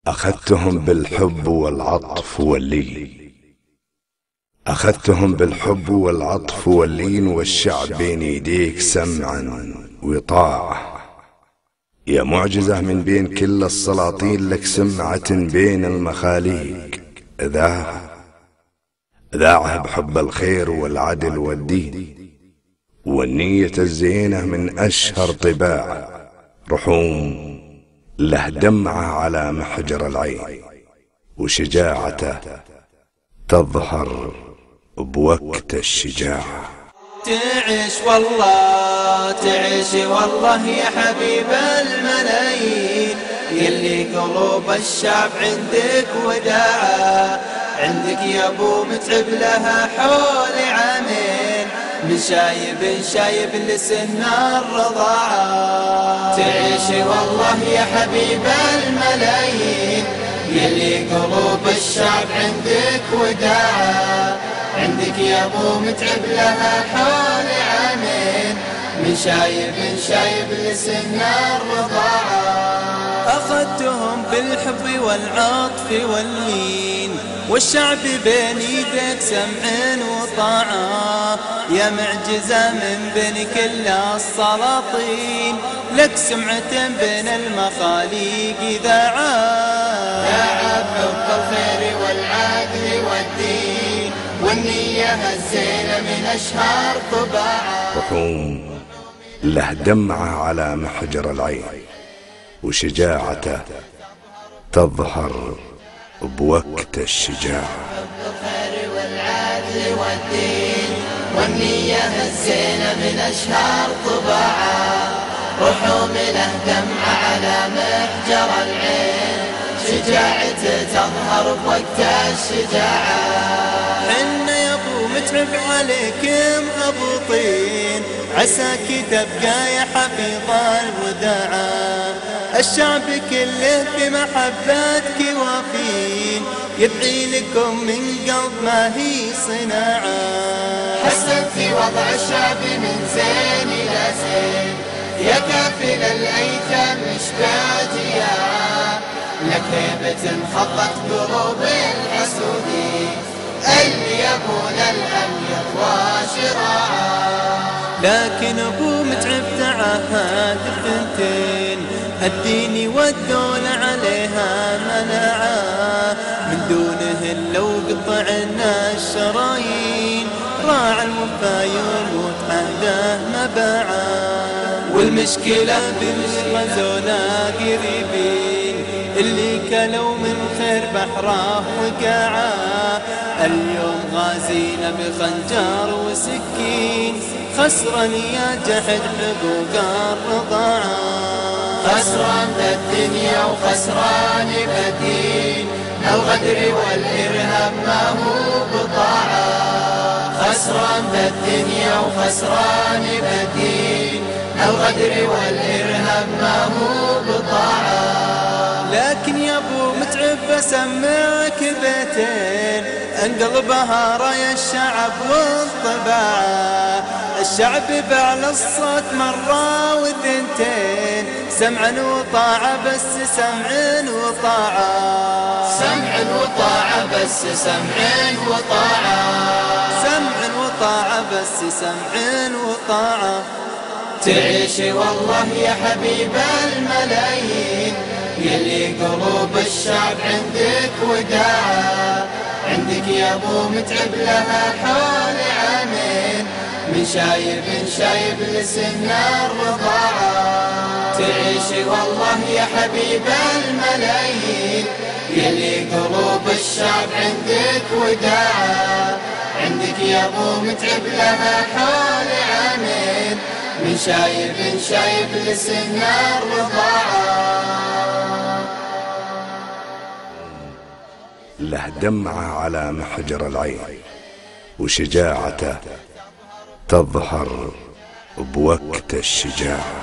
أخذتهم بالحب والعطف واللين، أخذتهم بالحب والعطف واللين، والشعب بين يديك سمعا وطاعة. يا معجزة من بين كل السلاطين، لك سمعة بين المخاليق ذاعها بحب الخير والعدل والدين، والنية الزينة من أشهر طباع رحوم له دمعة على محجر العين، وشجاعته تظهر بوقت الشجاعة. تعيش والله تعيش والله يا حبيب الملايين، يلي قلوب الشعب عندك وداعة، عندك يا ابو متعب لها حول عامين، من شايب لسن الرضاعة. تعيش والله يا حبيب الملايين، يلي قلوب الشعب عندك وداعة، عندك يا ابو متعب لها حول عامين، من شايب لسن الرضاعة. أخذتهم بالحب والعطف واللين، والشعب بين يدك سمع وطاعة، يا معجزة من بين كل السلاطين، لك سمعة بين المخاليق ذاعة. ذاعة بحب الخير والعدل والدين، والنية الزينة من أشهر طباعة. رحوم له دمعة على محجر العين، وشجاعته تظهر بوقت الشجاعة. الخير والعدل والدين، والنية الزينة من أشهر طباعة، رحوم له دمعة على محجر العين، شجاعته تظهر بوقت الشجاعة. حنا يا ابو متعب عليكم ابو طين، عساك تبقى يا حفيظ الوداعة، الشعب كله بمحبتك وافين، يدعي لكم من قلب ما هي صناعة. حسن في وضع الشعب من زين إلى زين، يا كافل الأيتام مشبع جياعة، لك هيبة خطت قلوب الحسودين، اللي يبون الأمير وشراعة. لكن ابو متعب تعهد بثنتين، الدين والدولة عليها مناعة، من دونه لو قطعنا الشرايين، راعى الوفا يموت عنده مباعة. والمشكلة بالغزونا قريبين، اللي كلوا من خير بحره وقاعة، اليوم غازينا بخنجر وسكين، خسران يا جحد حقوق الرضاعة. خسران بالدنيا وخسران بالدين، الغدر والإرهاب ما هو بضاعة. خسران بالدنيا وخسران بالدين، الغدر والإرهاب ما هو بضاعة. لكن يا ابو متعب بسمعك بيتين، انقلبها راية الشعب والطباعة، الشعب بعلى الصوت مرة وثنتين، سمعا وطاعة بس سمعا وطاعة. سمعا وطاعة بس سمعا وطاعة، سمعا وطاعة بس سمعا وطاعة. تعيش والله يا حبيب الملايين، يلي قلوب الشعب عندك وداعة، عندك يا ابو متعب لها حول عامين، من شايب لسن الرضاعة. تعيش والله يا حبيب الملايين، يلي قلوب الشعب عندك وداعة، عندك يا ابو متعب لها حول عامين، من شايب لسن الرضاعة. له دمعة على محجر العين، وشجاعته تظهر بوقت الشجاعة.